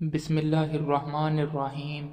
بسم اللہ الرحمن الرحیم۔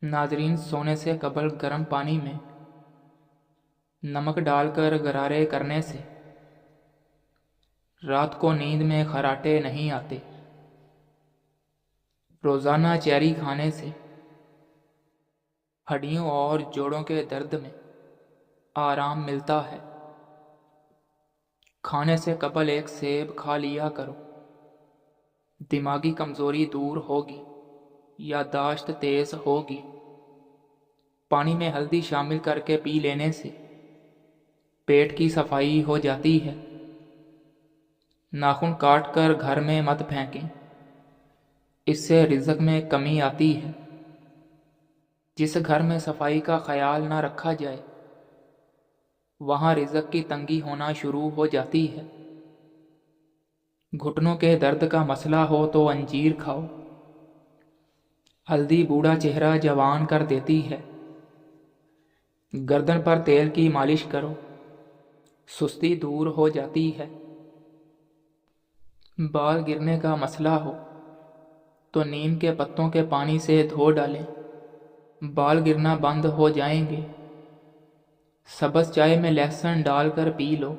ناظرین، سونے سے قبل گرم پانی میں نمک ڈال کر غرارے کرنے سے رات کو نیند میں خراٹے نہیں آتے۔ روزانہ چیری کھانے سے ہڈیوں اور جوڑوں کے درد میں آرام ملتا ہے۔ کھانے سے قبل ایک سیب کھا لیا کرو، دماغی کمزوری دور ہوگی، یادداشت تیز ہوگی۔ پانی میں ہلدی شامل کر کے پی لینے سے پیٹ کی صفائی ہو جاتی ہے۔ ناخن کاٹ کر گھر میں مت پھینکیں، اس سے رزق میں کمی آتی ہے۔ جس گھر میں صفائی کا خیال نہ رکھا جائے وہاں رزق کی تنگی ہونا شروع ہو جاتی ہے۔ گھٹنوں کے درد کا مسئلہ ہو تو انجیر کھاؤ، ہلدی بوڑھا چہرہ جوان کر دیتی ہے۔ گردن پر تیل کی مالش کرو، سستی دور ہو جاتی ہے۔ بال گرنے کا مسئلہ ہو تو نیم کے پتوں کے پانی سے دھو ڈالیں، بال گرنا بند ہو جائیں گے۔ سبز چائے میں لہسن ڈال کر پی لو،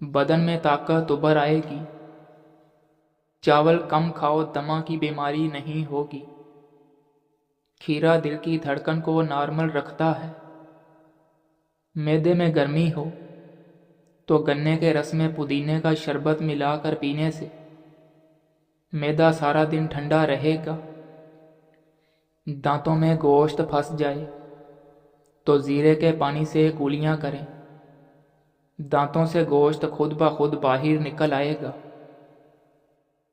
بدن میں طاقت ابھر آئے گی۔ چاول کم کھاؤ، دمہ کی بیماری نہیں ہوگی۔ کھیرا دل کی دھڑکن کو نارمل رکھتا ہے۔ معدے میں گرمی ہو تو گنے کے رس میں پودینے کا شربت ملا کر پینے سے معدہ سارا دن ٹھنڈا رہے گا۔ دانتوں میں گوشت پھنس جائے تو زیرے کے پانی سے کلیاں کریں، دانتوں سے گوشت خود بخود باہر نکل آئے گا۔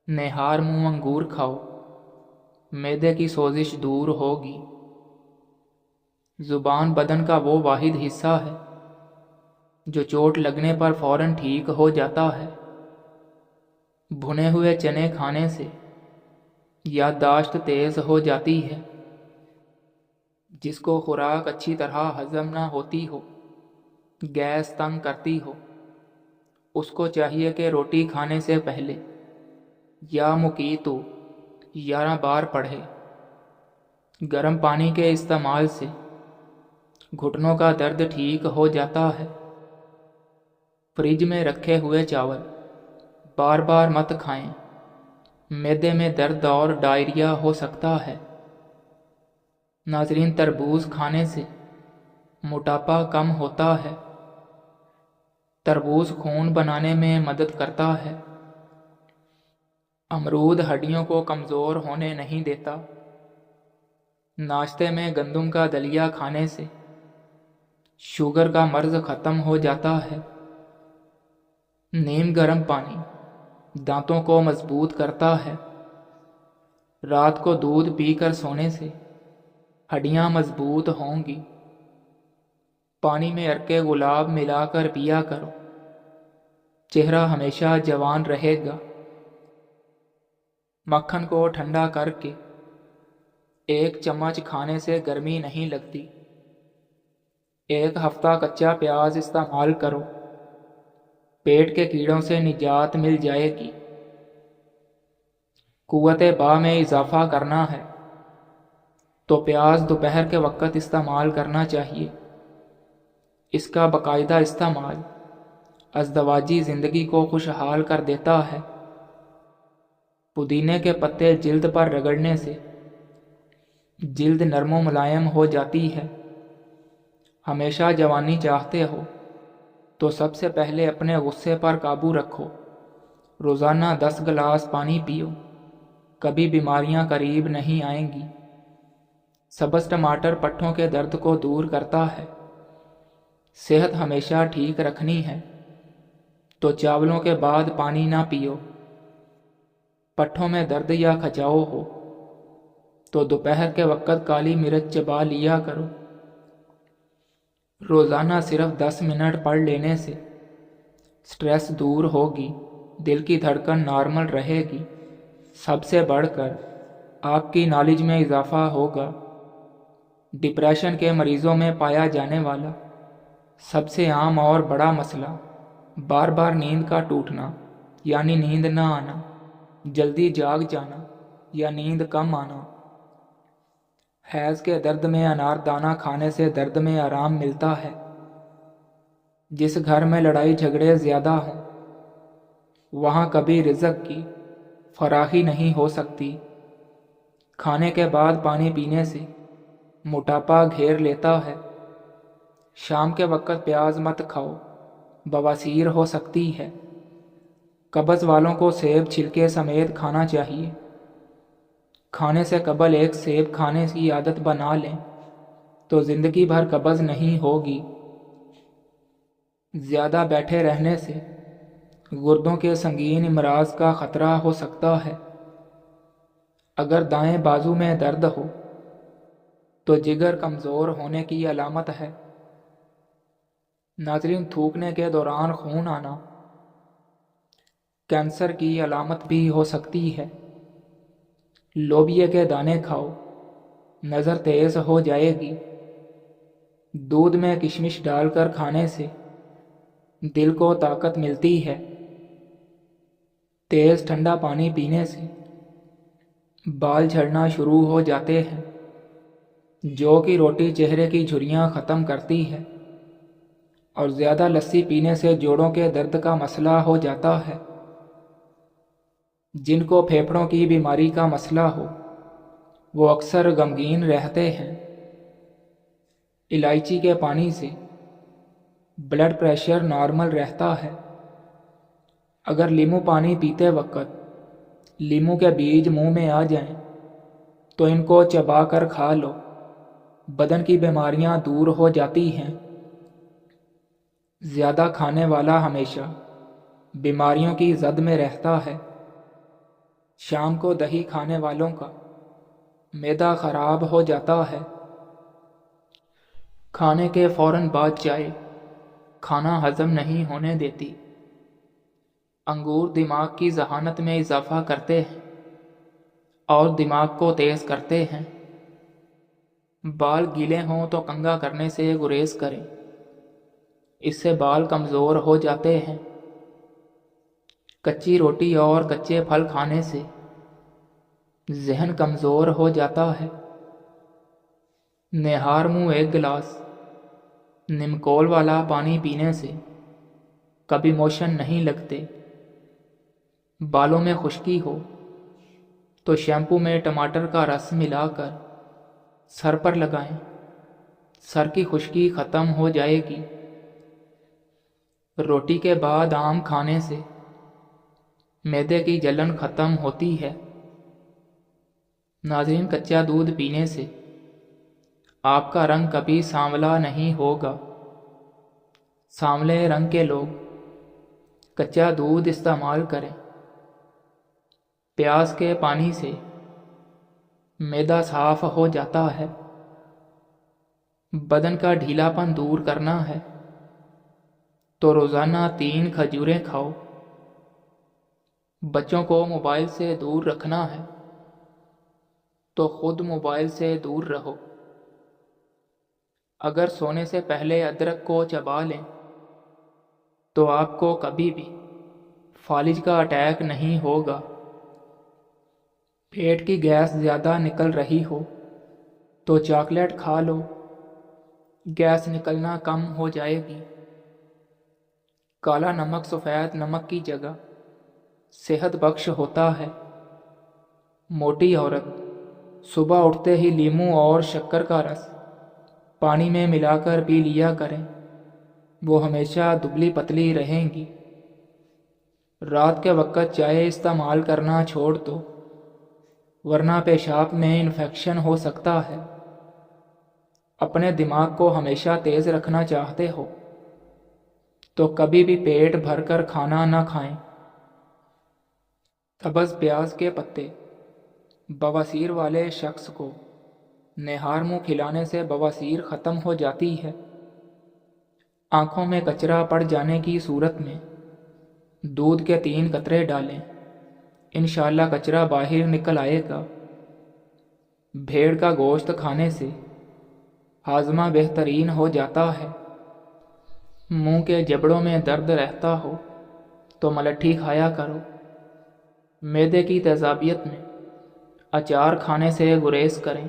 نہار منہ انگور کھاؤ، معدے کی سوزش دور ہوگی۔ زبان بدن کا وہ واحد حصہ ہے جو چوٹ لگنے پر فوراً ٹھیک ہو جاتا ہے۔ بھنے ہوئے چنے کھانے سے یادداشت تیز ہو جاتی ہے۔ جس کو خوراک اچھی طرح ہضم نہ ہوتی ہو، گیس تنگ کرتی ہو، اس کو چاہیے کہ روٹی کھانے سے پہلے یا مقیتو 11 بار پڑھے۔ گرم پانی کے استعمال سے گھٹنوں کا درد ٹھیک ہو جاتا ہے۔ فریج میں رکھے ہوئے چاول بار بار مت کھائیں، معدے میں درد اور ڈائریا ہو سکتا ہے۔ ناظرین، تربوز کھانے سے موٹاپا کم ہوتا ہے۔ تربوز خون بنانے میں مدد کرتا ہے۔ امرود ہڈیوں کو کمزور ہونے نہیں دیتا۔ ناشتے میں گندم کا دلیا کھانے سے شوگر کا مرض ختم ہو جاتا ہے۔ نیم گرم پانی دانتوں کو مضبوط کرتا ہے۔ رات کو دودھ پی کر سونے سے ہڈیاں مضبوط ہوں گی۔ پانی میں عرق گلاب ملا کر پیا کرو، چہرہ ہمیشہ جوان رہے گا۔ مکھن کو ٹھنڈا کر کے 1 چمچ کھانے سے گرمی نہیں لگتی۔ 1 ہفتہ کچا پیاز استعمال کرو، پیٹ کے کیڑوں سے نجات مل جائے گی۔ قوت با میں اضافہ کرنا ہے تو پیاز دوپہر کے وقت استعمال کرنا چاہیے۔ اس کا باقاعدہ استعمال ازدواجی زندگی کو خوشحال کر دیتا ہے۔ پودینے کے پتے جلد پر رگڑنے سے جلد نرم و ملائم ہو جاتی ہے۔ ہمیشہ جوانی چاہتے ہو تو سب سے پہلے اپنے غصے پر قابو رکھو۔ روزانہ 10 گلاس پانی پیو، کبھی بیماریاں قریب نہیں آئیں گی۔ سبز ٹماٹر پٹھوں کے درد کو دور کرتا ہے۔ صحت ہمیشہ ٹھیک رکھنی ہے تو چاولوں کے بعد پانی نہ پیو۔ پٹھوں میں درد یا کھچاؤ ہو تو دوپہر کے وقت کالی مرچ چبا لیا کرو۔ روزانہ صرف 10 منٹ پڑھ لینے سے سٹریس دور ہوگی، دل کی دھڑکن نارمل رہے گی۔ سب سے بڑھ کر آپ کی نالج میں اضافہ ہوگا۔ ڈپریشن کے مریضوں میں پایا جانے والا سب سے عام اور بڑا مسئلہ بار بار نیند کا ٹوٹنا یعنی نیند نہ آنا جلدی جاگ جانا یا نیند کم آنا۔ حیض کے درد میں انار دانہ کھانے سے درد میں آرام ملتا ہے۔ جس گھر میں لڑائی جھگڑے زیادہ ہوں وہاں کبھی رزق کی فراخی نہیں ہو سکتی۔ کھانے کے بعد پانی پینے سے موٹاپا گھیر لیتا ہے۔ شام کے وقت پیاز مت کھاؤ، بواسیر ہو سکتی ہے۔ قبض والوں کو سیب چھلکے سمیت کھانا چاہیے۔ کھانے سے قبل ایک سیب کھانے کی عادت بنا لیں تو زندگی بھر قبض نہیں ہوگی۔ زیادہ بیٹھے رہنے سے گردوں کے سنگین امراض کا خطرہ ہو سکتا ہے۔ اگر دائیں بازو میں درد ہو تو جگر کمزور ہونے کی علامت ہے۔ ناظرین، تھوکنے کے دوران خون آنا کینسر کی علامت بھی ہو سکتی ہے۔ لوبیا کے دانے کھاؤ، نظر تیز ہو جائے گی۔ دودھ میں کشمش ڈال کر کھانے سے دل کو طاقت ملتی ہے۔ تیز ٹھنڈا پانی پینے سے بال جھڑنا شروع ہو جاتے ہیں۔ جو کی روٹی چہرے کی جھریاں ختم کرتی ہے، اور زیادہ لسی پینے سے جوڑوں کے درد کا مسئلہ ہو جاتا ہے۔ جن کو پھیپھڑوں کی بیماری کا مسئلہ ہو وہ اکثر غمگین رہتے ہیں۔ الائچی کے پانی سے بلڈ پریشر نارمل رہتا ہے۔ اگر لیمو پانی پیتے وقت لیمو کے بیج منہ میں آ جائیں تو ان کو چبا کر کھا لو، بدن کی بیماریاں دور ہو جاتی ہیں۔ زیادہ کھانے والا ہمیشہ بیماریوں کی زد میں رہتا ہے۔ شام کو دہی کھانے والوں کا معدہ خراب ہو جاتا ہے۔ کھانے کے فوراً بعد چائے کھانا ہضم نہیں ہونے دیتی۔ انگور دماغ کی ذہانت میں اضافہ کرتے ہیں اور دماغ کو تیز کرتے ہیں۔ بال گیلے ہوں تو کنگھا کرنے سے گریز کریں، اس سے بال کمزور ہو جاتے ہیں۔ کچی روٹی اور کچے پھل کھانے سے ذہن کمزور ہو جاتا ہے۔ نہار منہ ایک گلاس نمکول والا پانی پینے سے کبھی موشن نہیں لگتے۔ بالوں میں خشکی ہو تو شیمپو میں ٹماٹر کا رس ملا کر سر پر لگائیں، سر کی خشکی ختم ہو جائے گی۔ روٹی کے بعد آم کھانے سے معدے کی جلن ختم ہوتی ہے۔ ناظرین، کچا دودھ پینے سے آپ کا رنگ کبھی سانولا نہیں ہوگا۔ سانولے رنگ کے لوگ کچا دودھ استعمال کریں۔ پیاز کے پانی سے معدہ صاف ہو جاتا ہے۔ بدن کا ڈھیلا پن دور کرنا ہے تو روزانہ 3 کھجوریں کھاؤ۔ بچوں کو موبائل سے دور رکھنا ہے تو خود موبائل سے دور رہو۔ اگر سونے سے پہلے ادرک کو چبا لیں تو آپ کو کبھی بھی فالج کا اٹیک نہیں ہوگا۔ پیٹ کی گیس زیادہ نکل رہی ہو تو چاکلیٹ کھا لو، گیس نکلنا کم ہو جائے گی۔ کالا نمک سفید نمک کی جگہ صحت بخش ہوتا ہے۔ موٹی عورت صبح اٹھتے ہی لیموں اور شکر کا رس پانی میں ملا کر پی لیا کریں، وہ ہمیشہ دبلی پتلی رہیں گی۔ رات کے وقت چائے استعمال کرنا چھوڑ دو، ورنہ پیشاب میں انفیکشن ہو سکتا ہے۔ اپنے دماغ کو ہمیشہ تیز رکھنا چاہتے ہو تو کبھی بھی پیٹ بھر کر کھانا نہ کھائیں۔ سبز پیاز کے پتے بواسیر والے شخص کو نہار منہ کھلانے سے بواسیر ختم ہو جاتی ہے۔ آنکھوں میں کچرا پڑ جانے کی صورت میں دودھ کے 3 قطرے ڈالیں، انشاءاللہ کچرا باہر نکل آئے گا۔ بھیڑ کا گوشت کھانے سے ہاضمہ بہترین ہو جاتا ہے۔ منہ کے جبڑوں میں درد رہتا ہو تو ملٹھی کھایا کرو، معدے کی تیزابیت میں اچار کھانے سے گریز کریں۔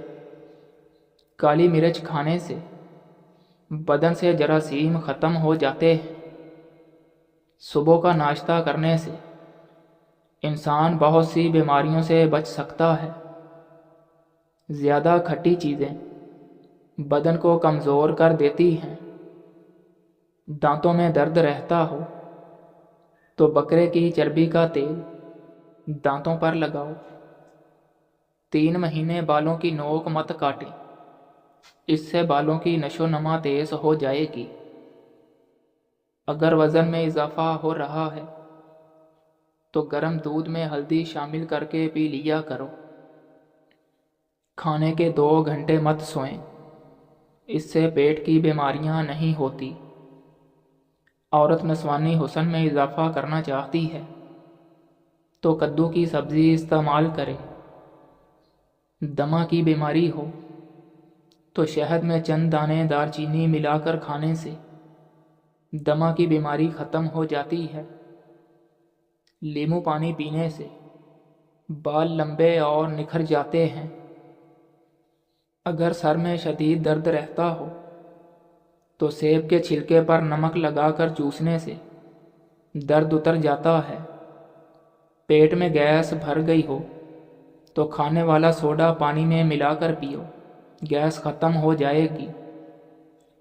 کالی مرچ کھانے سے بدن سے جراثیم ختم ہو جاتے ہیں۔ صبح کا ناشتہ کرنے سے انسان بہت سی بیماریوں سے بچ سکتا ہے۔ زیادہ کھٹی چیزیں بدن کو کمزور کر دیتی ہیں۔ دانتوں میں درد رہتا ہو تو بکرے کی چربی کا تیل دانتوں پر لگاؤ۔ 3 مہینے بالوں کی نوک مت کاٹیں، اس سے بالوں کی نشو و نما تیز ہو جائے گی۔ اگر وزن میں اضافہ ہو رہا ہے تو گرم دودھ میں ہلدی شامل کر کے پی لیا کرو۔ کھانے کے 2 گھنٹے مت سوئیں، اس سے پیٹ کی بیماریاں نہیں ہوتی۔ عورت نسوانی حسن میں اضافہ کرنا چاہتی ہے تو کدو کی سبزی استعمال کرے۔ دمہ کی بیماری ہو تو شہد میں چند دانے دار چینی ملا کر کھانے سے دمہ کی بیماری ختم ہو جاتی ہے۔ لیمو پانی پینے سے بال لمبے اور نکھر جاتے ہیں۔ اگر سر میں شدید درد رہتا ہو تو سیب کے چھلکے پر نمک لگا کر چوسنے سے درد اتر جاتا ہے۔ پیٹ میں گیس بھر گئی ہو تو کھانے والا سوڈا پانی میں ملا کر پیو، گیس ختم ہو جائے گی۔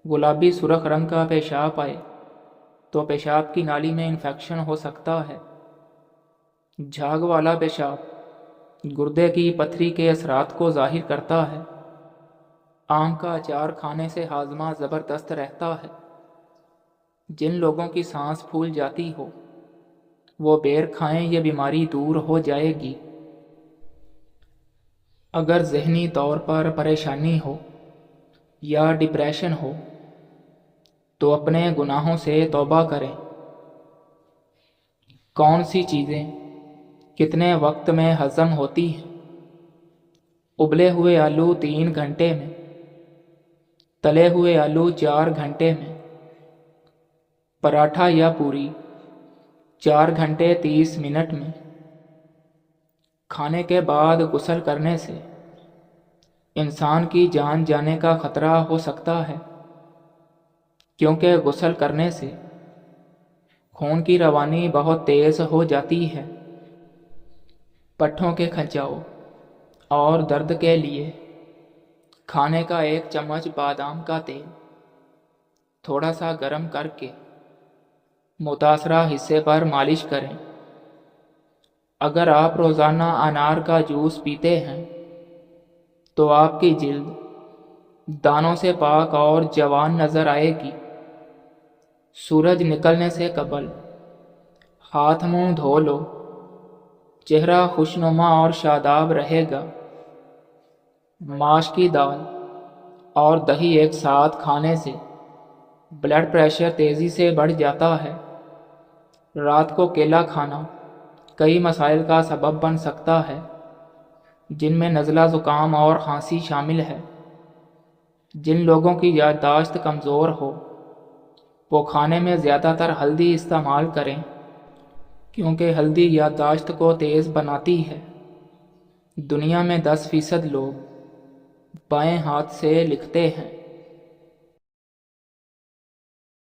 گلابی سرخ رنگ کا پیشاب آئے تو پیشاب کی نالی میں انفیکشن ہو سکتا ہے۔ جھاگ والا پیشاب گردے کی پتھری کے اثرات کو ظاہر کرتا ہے۔ آم کا اچار کھانے سے ہاضمہ زبردست رہتا ہے۔ جن لوگوں کی سانس پھول جاتی ہو وہ بیر کھائیں، یہ بیماری دور ہو جائے گی۔ اگر ذہنی طور پر پریشانی ہو یا ڈپریشن ہو تو اپنے گناہوں سے توبہ کریں۔ کون سی چیزیں کتنے وقت میں ہضم ہوتی ہیں؟ ابلے ہوئے آلو 3 گھنٹے میں، تلے ہوئے آلو 4 گھنٹے میں، پراٹھا یا پوری 4 گھنٹے 30 منٹ میں۔ کھانے کے بعد غسل کرنے سے انسان کی جان جانے کا خطرہ ہو سکتا ہے، کیونکہ غسل کرنے سے خون کی روانی بہت تیز ہو جاتی ہے۔ پٹھوں کے کھنچاؤ اور درد کے لیے کھانے کا 1 چمچ بادام کا تیل تھوڑا سا گرم کر کے متاثرہ حصے پر مالش کریں۔ اگر آپ روزانہ انار کا جوس پیتے ہیں تو آپ کی جلد دانوں سے پاک اور جوان نظر آئے گی۔ سورج نکلنے سے قبل ہاتھ منہ دھو لو، چہرہ خوشنما اور شاداب رہے گا۔ ماش کی دال اور دہی ایک ساتھ کھانے سے بلڈ پریشر تیزی سے بڑھ جاتا ہے۔ رات کو کیلا کھانا کئی مسائل کا سبب بن سکتا ہے، جن میں نزلہ زکام اور کھانسی شامل ہے۔ جن لوگوں کی یادداشت کمزور ہو وہ کھانے میں زیادہ تر ہلدی استعمال کریں، کیونکہ ہلدی یادداشت کو تیز بناتی ہے۔ دنیا میں 10% لوگ بائیں ہاتھ سے لکھتے ہیں۔